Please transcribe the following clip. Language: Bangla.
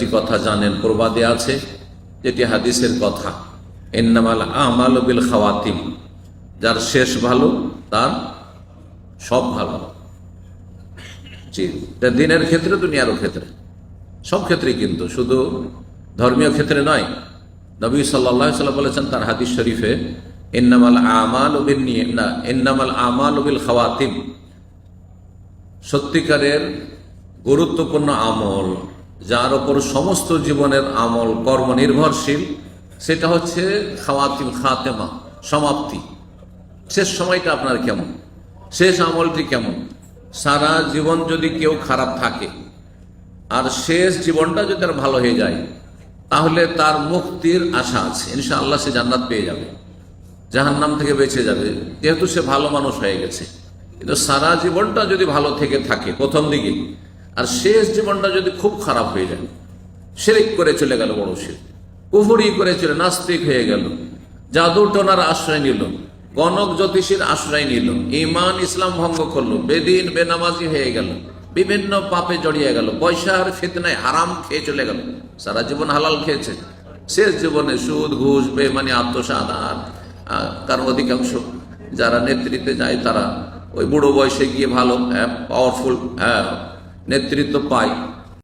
একটি কথা জানেন, প্রবাদে আছে, যেটি হাদিসের কথা, ইন্নামাল আমালু বিল খাওয়াতিম, যার শেষ ভালো তার সব ভালো। জি, দিনের ক্ষেত্রে, দুনিয়ারও ক্ষেত্রে, সব ক্ষেত্রেই, কিন্তু শুধু ধর্মীয় ক্ষেত্রে নয়। নবী সাল্লাল্লাহু আলাইহি ওয়াসাল্লাম বলেছেন তার হাদিস শরীফে, ইন্নামাল আমালু বিল খাওয়াতিম, সত্যিকারের গুরুত্বপূর্ণ আমল, যার ওপর সমস্ত জীবনের আমল কর্ম নির্ভরশীল, সেটা হচ্ছে খাওয়াতিম, খাতেমা, সমাপ্তি। শেষ সময়টা আপনার কেমন, শেষ আমলটি কেমন। সারা জীবন যদি কেউ খারাপ থাকে আর শেষ জীবনটা যদি তার ভালো হয়ে যায়, তাহলে তার মুক্তির আশা আছে, ইনশাআল্লাহ সে জান্নাত পেয়ে যাবে, জাহান্নাম থেকে বেঁচে যাবে, যেহেতু সে ভালো মানুষ হয়ে গেছে। কিন্তু সারা জীবনটা যদি ভালো থেকে থাকে প্রথম দিকে, আর শেষ জীবনটা যদি খুব খারাপ হয়ে যায়, শিরক করে চলে গেল, বড় শিরক, কুফরি করে চলে নাস্তিক হয়ে গেল, জাদু টোনার আশ্রয় নিল, গণক জ্যোতিষীর আশ্রয় নিল, ঈমান ইসলাম ভঙ্গ করলো, বেদিন বেনামাজি হয়ে গেল, বিভিন্ন পাপে জড়িয়ে গেল, পয়সার ফিতনায় হারাম খেয়ে চলে গেল, সারা জীবন হালাল খেয়েছে, শেষ জীবনে সুদ ঘুষ বেমানি আত্মসাৎ। আর কারণ অধিকাংশ যারা নেতৃত্বে যায় তারা ওই বুড়ো বয়সে গিয়ে ভালো পাওয়ারফুল নেতৃত্ব পায়,